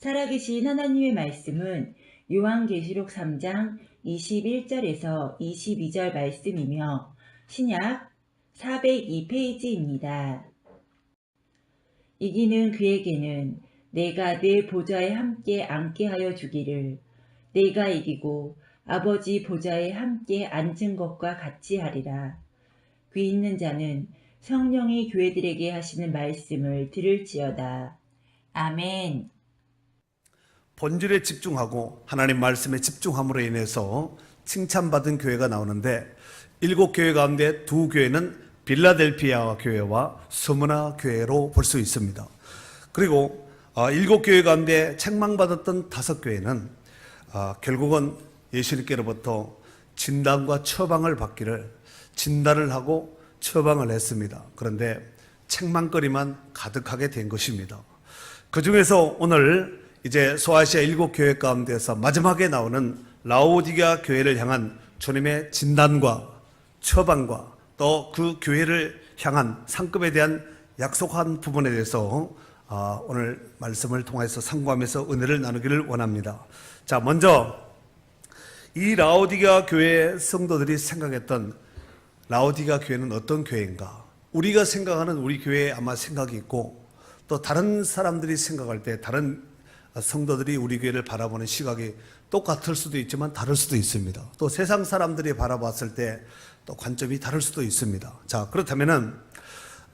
살아계신 하나님의 말씀은 요한계시록 3장 21절에서 22절 말씀이며 신약 402페이지입니다. 이기는 그에게는 내가 내 보좌에 함께 앉게 하여 주기를 내가 이기고 아버지 보좌에 함께 앉은 것과 같이 하리라. 귀 있는 자는 성령이 교회들에게 하시는 말씀을 들을지어다. 아멘. 본질에 집중하고 하나님 말씀에 집중함으로 인해서 칭찬받은 교회가 나오는데 7교회 가운데 2교회는 빌라델피아 교회와 스무나 교회로 볼 수 있습니다. 그리고 7교회 가운데 책망받았던 5교회는 결국은 예수님께로부터 진단과 처방을 받기를 진단을 하고 처방을 했습니다. 그런데 책망거리만 가득하게 된 것입니다. 그 중에서 오늘 이제 소아시아 7교회 가운데서 마지막에 나오는 라오디게아 교회를 향한 주님의 진단과 처방과 또 그 교회를 향한 상급에 대한 약속한 부분에 대해서 오늘 말씀을 통해서 상고하면서 은혜를 나누기를 원합니다. 자, 먼저 이 라오디게아 교회의 성도들이 생각했던 라오디게아 교회는 어떤 교회인가? 우리가 생각하는 우리 교회에 아마 생각이 있고 또 다른 사람들이 생각할 때 다른 성도들이 우리 교회를 바라보는 시각이 똑같을 수도 있지만 다를 수도 있습니다. 또 세상 사람들이 바라봤을 때 또 관점이 다를 수도 있습니다. 자, 그렇다면은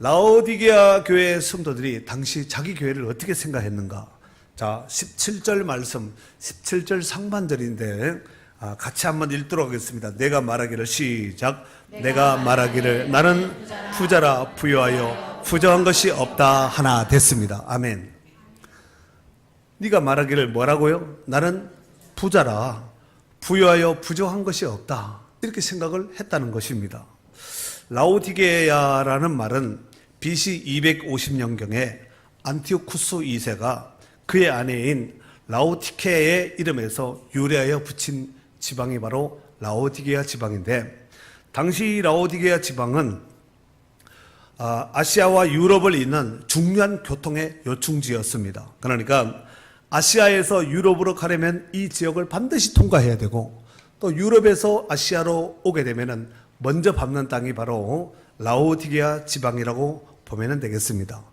라오디게아 교회 성도들이 당시 자기 교회를 어떻게 생각했는가? 자, 17절 말씀, 17절 상반절인데 같이 한번 읽도록 하겠습니다. 내가 말하기를 시작. 내가 말하기를 나는 부자라 부유하여 부정한 것이 없다 하나 됐습니다. 아멘. 네가 말하기를 뭐라고요? 나는 부자라 부유하여 부정한 것이 없다. 이렇게 생각을 했다는 것입니다. 라오디게아라는 말은 BC 250년경에 안티오쿠스 2세가 그의 아내인 라오티케의 이름에서 유래하여 붙인 지방이 바로 라오디게아 지방인데, 당시 라오디게아 지방은 아시아와 유럽을 잇는 중요한 교통의 요충지였습니다. 그러니까 아시아에서 유럽으로 가려면 이 지역을 반드시 통과해야 되고, 또 유럽에서 아시아로 오게 되면은 먼저 밟는 땅이 바로 라오디게아 지방이라고 보면 되겠습니다.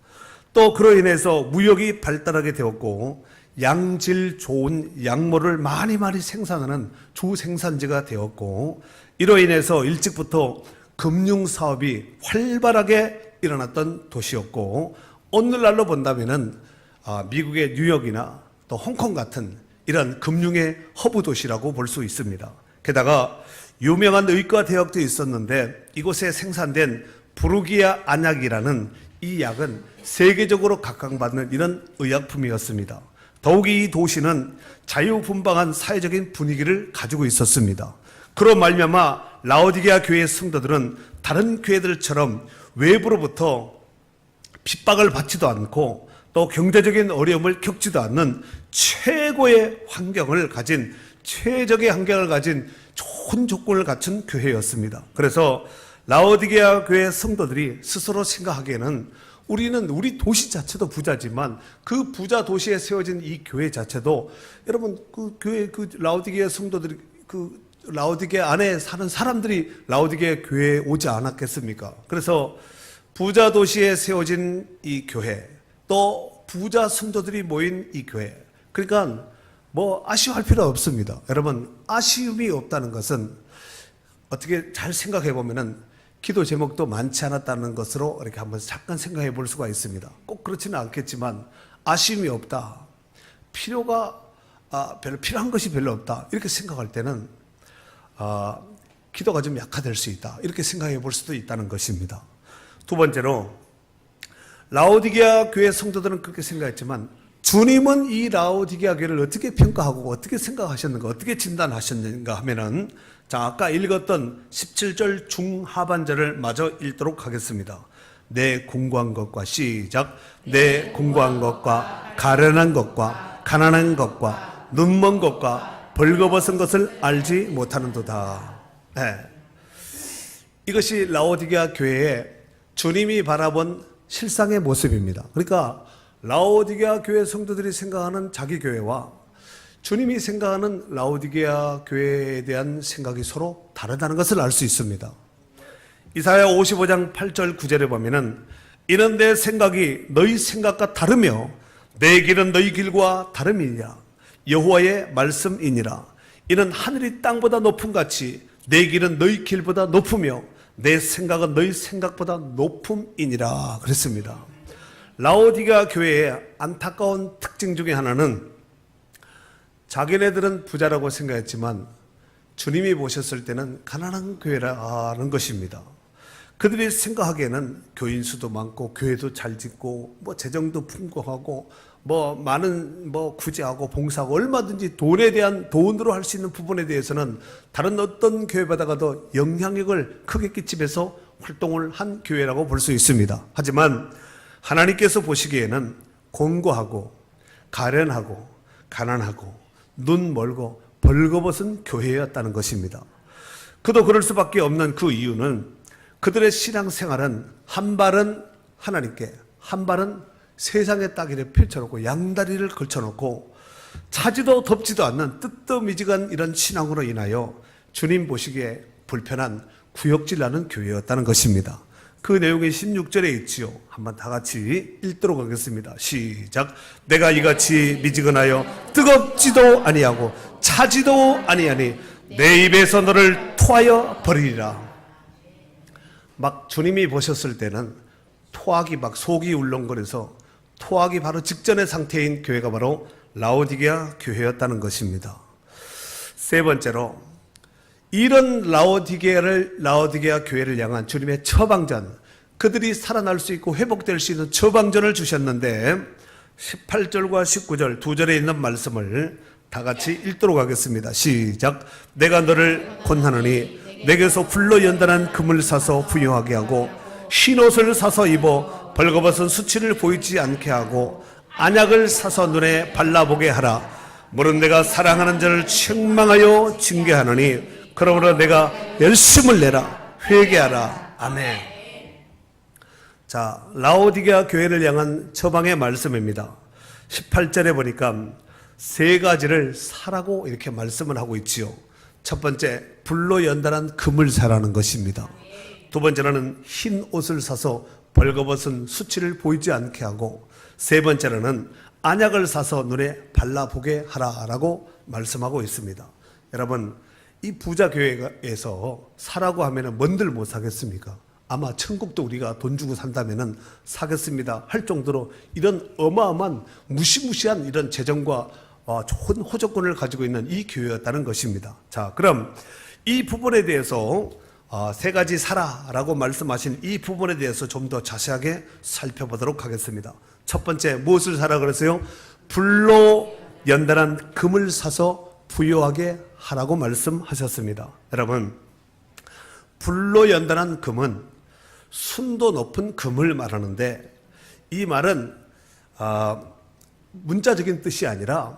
또 그로 인해서 무역이 발달하게 되었고 양질 좋은 양모를 많이 생산하는 주 생산지가 되었고, 이로 인해서 일찍부터 금융 사업이 활발하게 일어났던 도시였고, 오늘날로 본다면은 미국의 뉴욕이나 또 홍콩 같은 이런 금융의 허브 도시라고 볼 수 있습니다. 게다가 유명한 의과 대학도 있었는데 이곳에 생산된 부르기아 안약이라는 이 약은 세계적으로 각광받는 이런 의약품이었습니다. 더욱이 이 도시는 자유분방한 사회적인 분위기를 가지고 있었습니다. 그로 말미암아 라오디게아 교회의 성도들은 다른 교회들처럼 외부로부터 핍박을 받지도 않고 또 경제적인 어려움을 겪지도 않는 최고의 환경을 가진, 최적의 환경을 가진 좋은 조건을 갖춘 교회였습니다. 그래서 라오디게아 교회 성도들이 스스로 생각하기에는 우리는 우리 도시 자체도 부자지만 그 부자 도시에 세워진 이 교회 자체도, 여러분 그 교회 라오디게아 성도들이 라오디게아 안에 사는 사람들이 라오디게아 교회에 오지 않았겠습니까? 그래서 부자 도시에 세워진 이 교회, 또 부자 성도들이 모인 이 교회, 그러니까 뭐 아쉬워할 필요 없습니다. 여러분, 아쉬움이 없다는 것은 어떻게 잘 생각해 보면은 기도 제목도 많지 않았다는 것으로 이렇게 한번 잠깐 생각해 볼 수가 있습니다. 꼭 그렇지는 않겠지만 아쉬움이 없다, 필요가 별로 필요한 것이 별로 없다, 이렇게 생각할 때는 기도가 좀 약화될 수 있다, 이렇게 생각해 볼 수도 있다는 것입니다. 두 번째로, 라오디게아 교회 성도들은 그렇게 생각했지만 주님은 이 라오디게아 교회를 어떻게 평가하고 어떻게 생각하셨는가, 어떻게 진단하셨는가 하면은, 자, 아까 읽었던 17절 중하반절을 마저 읽도록 하겠습니다. 내 공고한 것과 시작. 내 공고한 것과 가련한 것과 가난한 것과 눈먼 것과 벌거벗은 것을 알지 못하는도다. 네. 이것이 라오디게아 교회의 주님이 바라본 실상의 모습입니다. 그러니까 라오디게아 교회 성도들이 생각하는 자기 교회와 주님이 생각하는 라오디게아 교회에 대한 생각이 서로 다르다는 것을 알 수 있습니다. 이사야 55장 8절 9절에 보면은 이는 내 생각이 너희 생각과 다르며 내 길은 너희 길과 다름이니라. 여호와의 말씀이니라. 이는 하늘이 땅보다 높음 같이 내 길은 너희 길보다 높으며 내 생각은 너희 생각보다 높음이니라 그랬습니다. 라오디게아 교회의 안타까운 특징 중에 하나는 자기네들은 부자라고 생각했지만 주님이 보셨을 때는 가난한 교회라는 것입니다. 그들이 생각하기에는 교인 수도 많고 교회도 잘 짓고 뭐 재정도 풍부하고 뭐 많은 뭐 구제하고 봉사하고 얼마든지 돈으로 할 수 있는 부분에 대해서는 다른 어떤 교회보다도 영향력을 크게 끼치면서 활동을 한 교회라고 볼 수 있습니다. 하지만 하나님께서 보시기에는 곤고하고 가련하고 가난하고 눈 멀고 벌거벗은 교회였다는 것입니다. 그도 그럴 수밖에 없는 그 이유는 그들의 신앙생활은 한 발은 하나님께 한 발은 세상의 따귀를 펼쳐놓고 양다리를 걸쳐놓고 차지도 덥지도 않는 뜨뜻미지근 이런 신앙으로 인하여 주님 보시기에 불편한 구역질나는 교회였다는 것입니다. 그 내용이 16절에 있지요. 한번 다 같이 읽도록 하겠습니다. 시작. 내가 이같이 미지근하여 뜨겁지도 아니하고 차지도 아니하니 내 입에서 너를 토하여 버리리라. 막 주님이 보셨을 때는 토하기 막 속이 울렁거려서 토하기 바로 직전의 상태인 교회가 바로 라오디게아 교회였다는 것입니다. 세 번째로 이런 라오디게아 교회를 향한 주님의 처방전, 그들이 살아날 수 있고 회복될 수 있는 처방전을 주셨는데 18절과 19절 두 절에 있는 말씀을 다 같이 읽도록 하겠습니다. 시작. 내가 너를 권하노니 내게서 불로 연단한 금을 사서 부여하게 하고 흰옷을 사서 입어 벌거벗은 수치를 보이지 않게 하고 안약을 사서 눈에 발라보게 하라. 물은 내가 사랑하는 자를 책망하여 징계하노니 그러므로 내가 열심을 내라. 회개하라. 아멘. 자, 라오디게아 교회를 향한 처방의 말씀입니다. 18절에 보니까 세 가지를 사라고 이렇게 말씀을 하고 있지요. 첫 번째, 불로 연단한 금을 사라는 것입니다. 두 번째로는 흰 옷을 사서 벌거벗은 수치를 보이지 않게 하고, 세 번째로는 안약을 사서 눈에 발라보게 하라라고 말씀하고 있습니다. 여러분, 이 부자 교회에서 사라고 하면은 뭔들 못 사겠습니까? 아마 천국도 우리가 돈 주고 산다면은 사겠습니다 할 정도로 이런 어마어마한 무시무시한 이런 재정과 좋은 호조권을 가지고 있는 이 교회였다는 것입니다. 자, 그럼 이 부분에 대해서 세 가지 사라라고 말씀하신 이 부분에 대해서 좀 더 자세하게 살펴보도록 하겠습니다. 첫 번째, 무엇을 사라 그랬어요? 불로 연단한 금을 사서 부요하게 하라고 말씀하셨습니다. 여러분, 불로 연단한 금은 순도 높은 금을 말하는데, 이 말은 문자적인 뜻이 아니라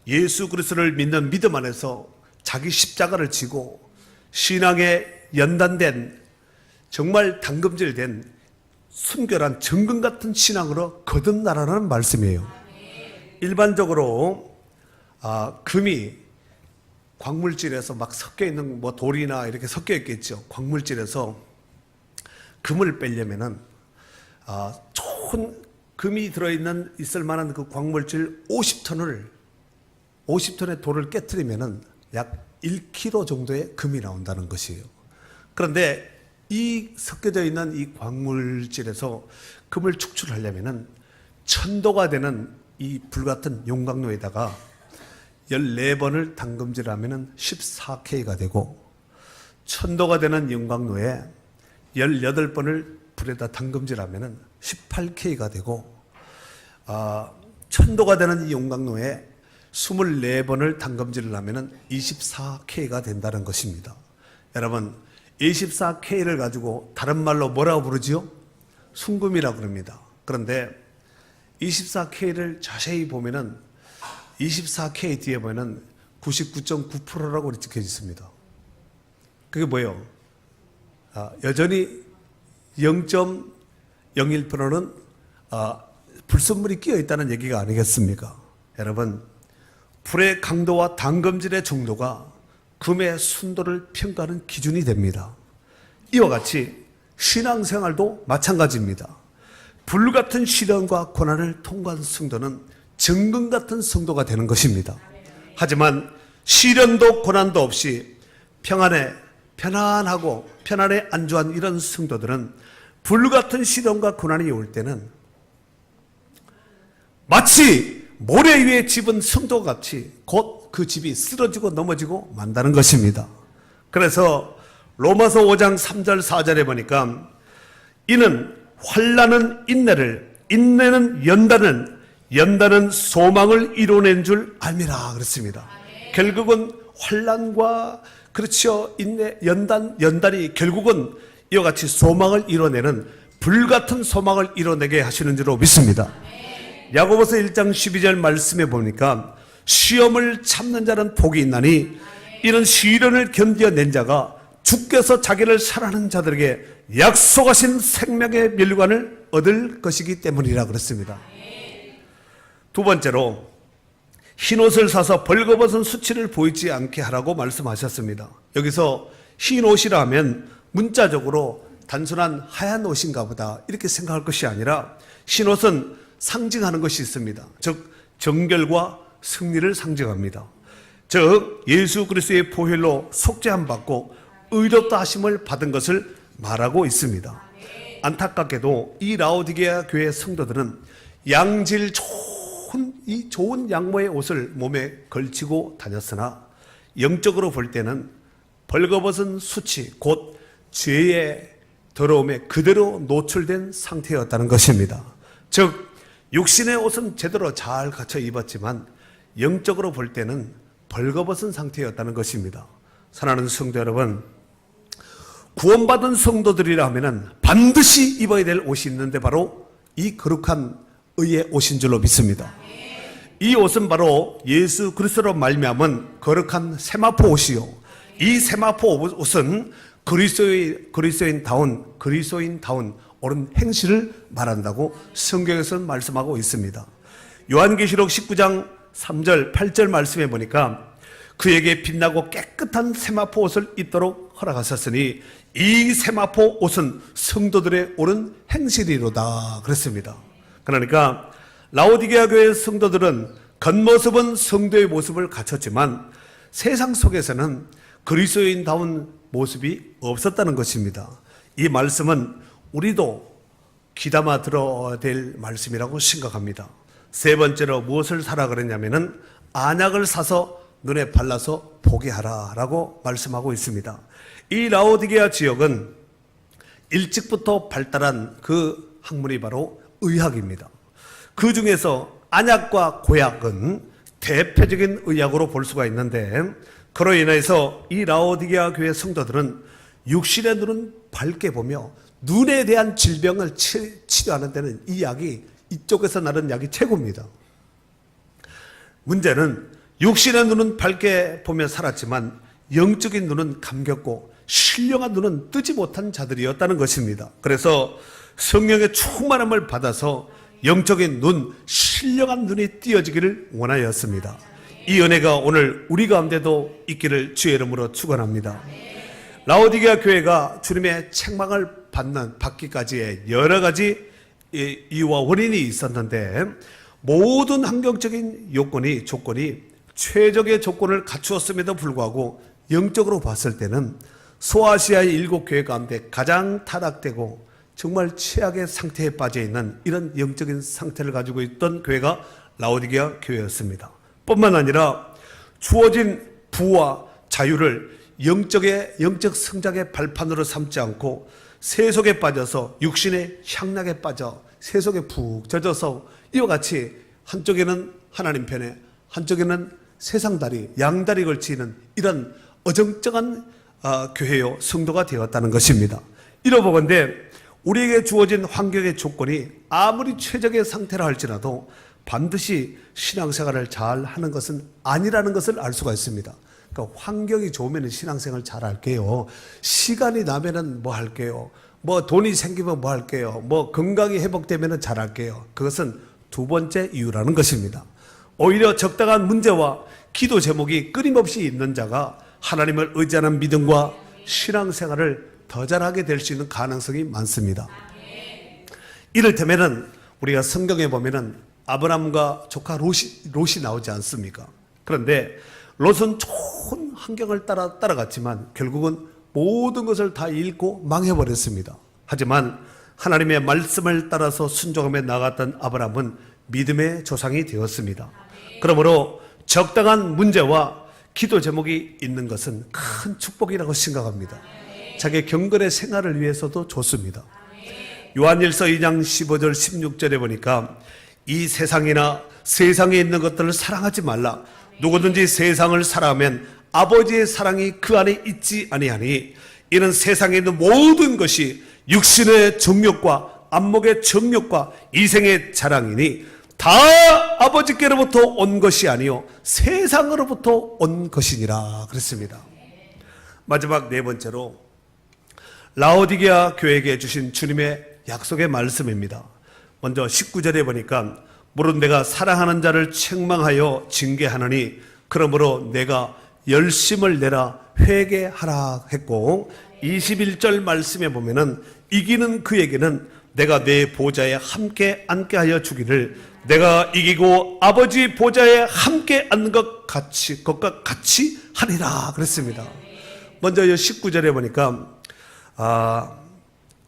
예수 그리스도를 믿는 믿음 안에서 자기 십자가를 지고 신앙에 연단된 정말 당금질된 순결한 정금 같은 신앙으로 거듭나라는 말씀이에요. 일반적으로 금이 광물질에서 막 섞여 있는 뭐 돌이나 이렇게 섞여 있겠죠. 광물질에서 금을 빼려면은 좋은 금이 들어있는 있을 만한 그 광물질 50톤의 돌을 깨트리면은 약 1kg 정도의 금이 나온다는 것이에요. 그런데 이 섞여져 있는 이 광물질에서 금을 축출하려면은 1000도가 되는 이 불같은 용광로에다가 14번을 담금질하면은 14K가 되고, 1000도가 되는 용광로에 18번을 불에다 담금질하면은 18K가 되고, 1000도가 되는 이 용광로에 24번을 담금질을 하면은 24K가 된다는 것입니다. 여러분, 24K를 가지고 다른 말로 뭐라고 부르지요? 순금이라고 그럽니다. 그런데 24K를 자세히 보면은 24K 뒤에 보면은 99.9%라고 적혀 있습니다. 그게 뭐예요? 여전히 0.01%는 불순물이 끼어 있다는 얘기가 아니겠습니까? 여러분, 불의 강도와 단검질의 정도가 금의 순도를 평가하는 기준이 됩니다. 이와 같이 신앙생활도 마찬가지입니다. 불같은 시련과 고난을 통과한 성도는 정금 같은 성도가 되는 것입니다. 하지만 시련도 고난도 없이 편안하고 편안에 안주한 이런 성도들은 불같은 시련과 고난이 올 때는 마치 모래 위에 집은 성도같이 곧 그 집이 쓰러지고 넘어지고 만다는 것입니다. 그래서 로마서 5장 3절 4절에 보니까 이는 환난은 인내를, 인내는 연단은 소망을 이뤄낸 줄 알미라 그랬습니다. 결국은 환난과 그렇죠, 인내, 연단이 결국은 이와 같이 소망을 이뤄내는 불같은 소망을 이뤄내게 하시는 줄로 믿습니다. 야고보서 1장 12절 말씀에 보니까 시험을 참는 자는 복이 있나니 이런 시련을 견뎌낸 자가 주께서 자기를 사랑하는 자들에게 약속하신 생명의 멸관을 얻을 것이기 때문이라 그랬습니다. 두 번째로 흰옷을 사서 벌거벗은 수치를 보이지 않게 하라고 말씀하셨습니다. 여기서 흰옷이라 하면 문자적으로 단순한 하얀 옷인가 보다 이렇게 생각할 것이 아니라 흰옷은 상징하는 것이 있습니다. 즉 정결과 승리를 상징합니다. 즉 예수 그리스도의 보혈로 속죄함 받고 의롭다 하심을 받은 것을 말하고 있습니다. 안타깝게도 이 라오디게아 교회 성도들은 양질 좋은 양모의 옷을 몸에 걸치고 다녔으나 영적으로 볼 때는 벌거벗은 수치 곧 죄의 더러움에 그대로 노출된 상태였다는 것입니다. 즉 육신의 옷은 제대로 잘 갖춰 입었지만 영적으로 볼 때는 벌거벗은 상태였다는 것입니다. 사랑하는 성도 여러분, 구원받은 성도들이라 하면은 반드시 입어야 될 옷이 있는데 바로 이 거룩한 의의 옷인 줄로 믿습니다. 이 옷은 바로 예수 그리스도로 말미암은 거룩한 세마포 옷이요, 이 세마포 옷은 그리스도인다운 옳은 행실을 말한다고 성경에서는 말씀하고 있습니다. 요한계시록 19장 3절 8절 말씀해 보니까 그에게 빛나고 깨끗한 세마포 옷을 입도록 허락하셨으니 이 세마포 옷은 성도들의 옳은 행실이로다 그랬습니다. 그러니까 라오디게아 교회 성도들은 겉모습은 성도의 모습을 갖췄지만 세상 속에서는 그리스도인다운 모습이 없었다는 것입니다. 이 말씀은 우리도 귀담아 들어야 될 말씀이라고 생각합니다. 세 번째로 무엇을 사라 그랬냐면은 안약을 사서 눈에 발라서 보게 하라라고 말씀하고 있습니다. 이 라오디게아 지역은 일찍부터 발달한 그 학문이 바로 의학입니다. 그 중에서 안약과 고약은 대표적인 의학으로 볼 수가 있는데 그로 인해서 이 라오디게아 교회 성도들은 육신의 눈은 밝게 보며 눈에 대한 질병을 치료하는 데는 이 약이 이쪽에서 나는 약이 최고입니다. 문제는 육신의 눈은 밝게 보며 살았지만 영적인 눈은 감겼고 신령한 눈은 뜨지 못한 자들이었다는 것입니다. 그래서 성령의 충만함을 받아서 영적인 눈, 신령한 눈이 띄어지기를 원하였습니다. 이 은혜가 오늘 우리 가운데도 있기를 주의 이름으로 축원합니다. 라오디게아 교회가 주님의 책망을 받기까지의 여러 가지 이유와 원인이 있었는데 모든 환경적인 조건이 최적의 조건을 갖추었음에도 불구하고 영적으로 봤을 때는 소아시아의 7교회 가운데 가장 타락되고 정말 최악의 상태에 빠져 있는 이런 영적인 상태를 가지고 있던 교회가 라오디게아 교회였습니다. 뿐만 아니라 주어진 부와 자유를 영적 성장의 발판으로 삼지 않고 세속에 빠져서 육신의 향락에 빠져 세속에 푹 젖어서 이와 같이 한쪽에는 하나님 편에 한쪽에는 세상다리 양다리 걸치는 이런 어정쩡한 교회요 성도가 되었다는 것입니다. 이러보건대 우리에게 주어진 환경의 조건이 아무리 최적의 상태라 할지라도 반드시 신앙생활을 잘 하는 것은 아니라는 것을 알 수가 있습니다. 그러니까 환경이 좋으면 신앙생활 잘 할게요. 시간이 나면은 뭐 할게요. 뭐 돈이 생기면 뭐 할게요. 뭐 건강이 회복되면은 잘 할게요. 그것은 두 번째 이유라는 것입니다. 오히려 적당한 문제와 기도 제목이 끊임없이 있는 자가 하나님을 의지하는 믿음과 신앙생활을 더 잘하게 될 수 있는 가능성이 많습니다. 이를테면은 우리가 성경에 보면은 아브라함과 조카 롯이 나오지 않습니까? 그런데 롯은 좋은 환경을 따라갔지만 결국은 모든 것을 다 잃고 망해버렸습니다. 하지만 하나님의 말씀을 따라서 순종하며 나갔던 아브라함은 믿음의 조상이 되었습니다. 그러므로 적당한 문제와 기도 제목이 있는 것은 큰 축복이라고 생각합니다. 자기 경건의 생활을 위해서도 좋습니다. 요한일서 2장 15절 16절에 보니까 이 세상이나 세상에 있는 것들을 사랑하지 말라. 누구든지 세상을 사랑하면 아버지의 사랑이 그 안에 있지 아니하니 이는 세상에 있는 모든 것이 육신의 정욕과 안목의 정욕과 이생의 자랑이니 다 아버지께로부터 온 것이 아니요 세상으로부터 온 것이니라 그랬습니다. 마지막 네 번째로 라오디게아 교회에게 주신 주님의 약속의 말씀입니다. 먼저 19절에 보니까 물은 내가 사랑하는 자를 책망하여 징계하느니 그러므로 내가 열심을 내라 회개하라 했고 21절 말씀에 보면은 이기는 그에게는 내가 내 보좌에 함께 앉게 하여 주기를 내가 이기고 아버지 보좌에 함께 앉는 것과 같이 하리라 그랬습니다. 먼저 19절에 보니까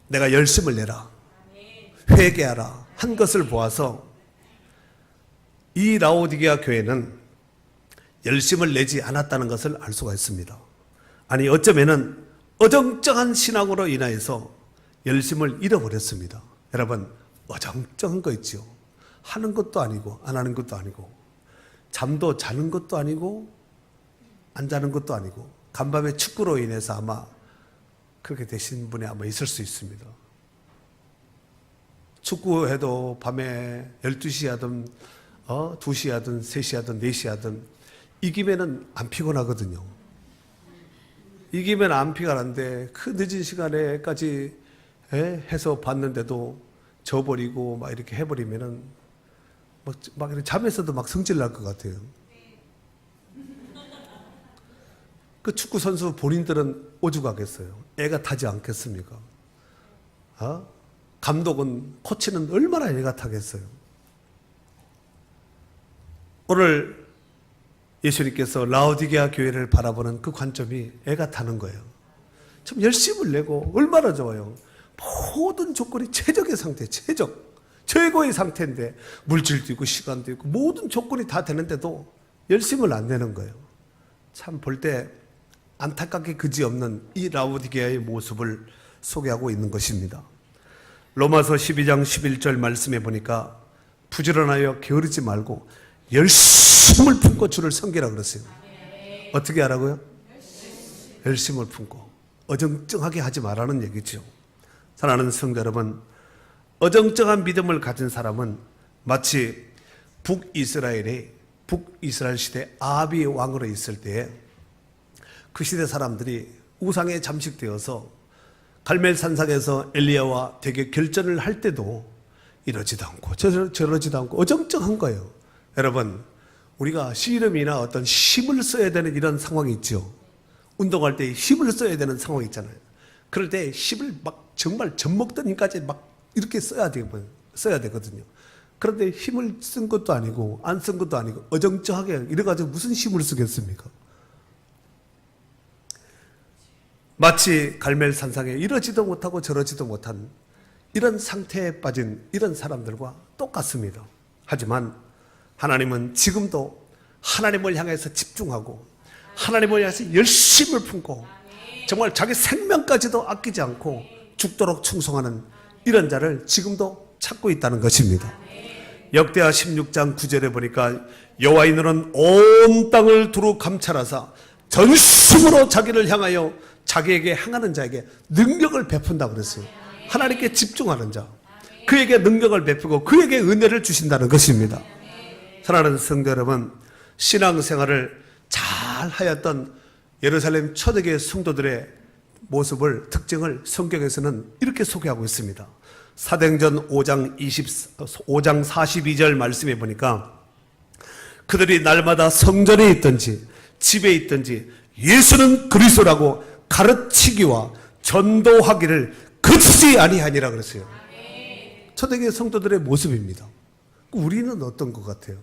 내가 열심을 내라 회개하라 한 것을 보아서 이 라오디게아 교회는 열심을 내지 않았다는 것을 알 수가 있습니다. 아니 어쩌면은 어정쩡한 신앙으로 인하여서 열심을 잃어버렸습니다. 여러분 어정쩡한 거 있죠. 하는 것도 아니고 안 하는 것도 아니고 잠도 자는 것도 아니고 안 자는 것도 아니고 간밤에 축구로 인해서 아마 그렇게 되신 분이 아마 있을 수 있습니다. 축구해도 밤에 12시 하든 2시 하든 3시 하든 4시 하든 이기면은 안 피곤하거든요. 이기면 안 피곤한데 그 늦은 시간에까지 해서 봤는데도 져버리고 막 이렇게 해버리면은 막 이렇게 잠에서도 막 성질 날 것 같아요. 그 축구 선수 본인들은 오죽하겠어요. 애가 타지 않겠습니까? 감독은 코치는 얼마나 애가 타겠어요. 오늘 예수님께서 라오디게아 교회를 바라보는 그 관점이 애가 타는 거예요. 참 열심을 내고 얼마나 좋아요. 모든 조건이 최적의 상태, 최고의 상태인데 물질도 있고 시간도 있고 모든 조건이 다 되는데도 열심을 안 내는 거예요. 참 볼 때 안타깝게 그지없는 이 라오디게아의 모습을 소개하고 있는 것입니다. 로마서 12장 11절 말씀에 보니까 부지런하여 게으르지 말고 열심을 품고 주를 섬기라 그랬어요. 어떻게 하라고요? 열심을 품고 어정쩡하게 하지 말라는 얘기죠. 사랑하는 성도 여러분, 어정쩡한 믿음을 가진 사람은 마치 북이스라엘 시대 아합이 왕으로 있을 때에 그 시대 사람들이 우상에 잠식되어서 갈멜산상에서 엘리야와 대개 결전을 할 때도 이러지도 않고 저러지도 않고 어정쩡한 거예요. 여러분, 우리가 씨름이나 어떤 힘을 써야 되는 이런 상황이 있죠. 운동할 때 힘을 써야 되는 상황이 있잖아요. 그럴 때 힘을 막 정말 젖먹던 힘까지 막 이렇게 써야 되거든요. 그런데 힘을 쓴 것도 아니고 안 쓴 것도 아니고 어정쩡하게 이래가지고 무슨 힘을 쓰겠습니까? 마치 갈멜산상에 이러지도 못하고 저러지도 못한 이런 상태에 빠진 이런 사람들과 똑같습니다. 하지만 하나님은 지금도 하나님을 향해서 집중하고 하나님을 향해서 열심을 품고 정말 자기 생명까지도 아끼지 않고 죽도록 충성하는 이런 자를 지금도 찾고 있다는 것입니다. 역대하 16장 9절에 보니까 여호와의 눈은 온 땅을 두루 감찰하사 전심으로 자기를 향하여 자기에게 향하는 자에게 능력을 베푼다고 그랬어요. 하나님께 집중하는 자, 그에게 능력을 베푸고 그에게 은혜를 주신다는 것입니다. 사랑하는 성도 여러분, 신앙생활을 잘 하였던 예루살렘 초대교회 성도들의 모습을 특징을 성경에서는 이렇게 소개하고 있습니다. 사도행전 5장 42절 말씀해 보니까 그들이 날마다 성전에 있든지 집에 있든지 예수는 그리스도라고 가르치기와 전도하기를 그치지 아니하니라 그랬어요. 초대교회 성도들의 모습입니다. 우리는 어떤 것 같아요?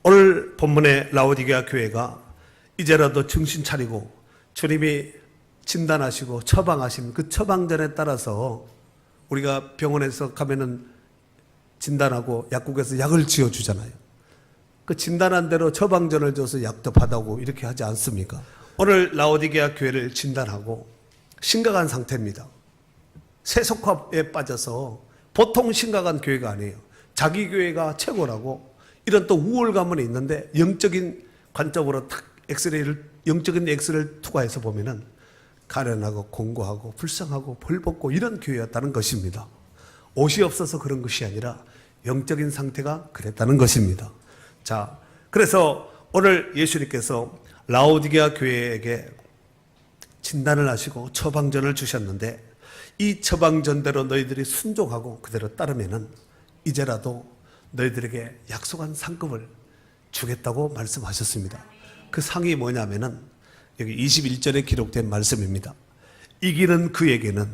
오늘 본문의 라오디게아 교회가 이제라도 정신 차리고 주님이 진단하시고 처방하신 그 처방전에 따라서 우리가 병원에서 가면은 진단하고 약국에서 약을 지어주잖아요. 그 진단한 대로 처방전을 줘서 약도 받아오고 이렇게 하지 않습니까? 오늘 라오디게아 교회를 진단하고 심각한 상태입니다. 세속화에 빠져서 보통 심각한 교회가 아니에요. 자기 교회가 최고라고 이런 또 우월감은 있는데 영적인 관점으로 탁 영적인 엑스를 투과해서 보면은 가련하고 공고하고 불쌍하고 벌벗고 이런 교회였다는 것입니다. 옷이 없어서 그런 것이 아니라 영적인 상태가 그랬다는 것입니다. 자, 그래서 오늘 예수님께서 라오디게아 교회에게 진단을 하시고 처방전을 주셨는데 이 처방전대로 너희들이 순종하고 그대로 따르면은 이제라도 너희들에게 약속한 상급을 주겠다고 말씀하셨습니다. 그 상이 뭐냐면은 여기 21절에 기록된 말씀입니다. 이기는 그에게는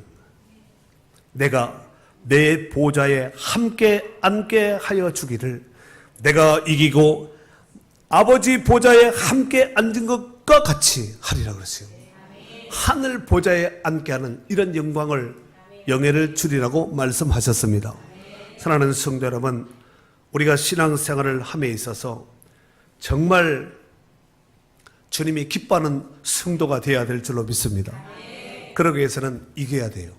내가 내 보좌에 함께 앉게 하여 주기를 내가 이기고 아버지 보좌에 함께 앉은 것과 같이 하리라 그랬어요. 하늘 보좌에 앉게 하는 이런 영광을 영예를 주리라고 말씀하셨습니다. 사랑하는 성도 여러분, 우리가 신앙생활을 함에 있어서 정말 주님이 기뻐하는 성도가 되어야 될 줄로 믿습니다. 그러기 위해서는 이겨야 돼요.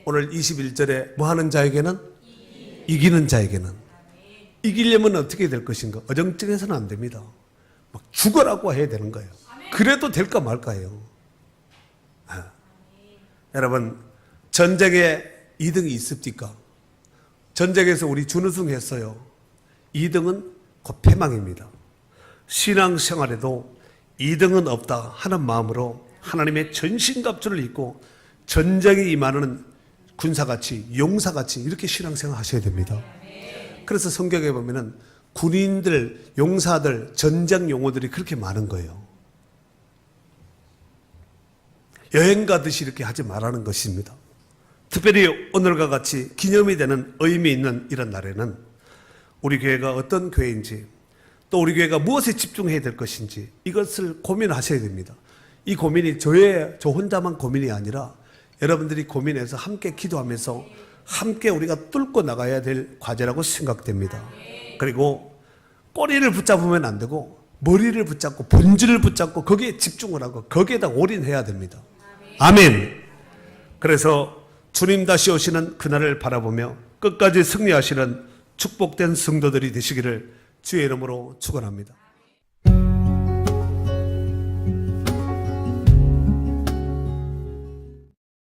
오늘 21절에 뭐 하는 자에게는? 이기는 자에게는. 이기려면 어떻게 될 것인가? 어정쩡해서는 안 됩니다. 막 죽어라고 해야 되는 거예요. 그래도 될까 말까요? 여러분, 전쟁에 2등이 있습니까? 전쟁에서 우리 준우승했어요. 2등은 곧 패망입니다. 신앙생활에도 2등은 없다 하는 마음으로 하나님의 전신갑주를 입고 전쟁에 임하는 군사같이 용사같이 이렇게 신앙생활 하셔야 됩니다. 그래서 성경에 보면은 군인들, 용사들, 전쟁 용어들이 그렇게 많은 거예요. 여행 가듯이 이렇게 하지 말라는 것입니다. 특별히 오늘과 같이 기념이 되는 의미 있는 이런 날에는 우리 교회가 어떤 교회인지 또 우리 교회가 무엇에 집중해야 될 것인지 이것을 고민하셔야 됩니다. 이 고민이 저 혼자만 고민이 아니라 여러분들이 고민해서 함께 기도하면서 함께 우리가 뚫고 나가야 될 과제라고 생각됩니다. 그리고 꼬리를 붙잡으면 안 되고 머리를 붙잡고 본질을 붙잡고 거기에 집중을 하고 거기에다 올인해야 됩니다. 아멘. 그래서 주님 다시 오시는 그날을 바라보며 끝까지 승리하시는 축복된 성도들이 되시기를 주의 이름으로 축원합니다.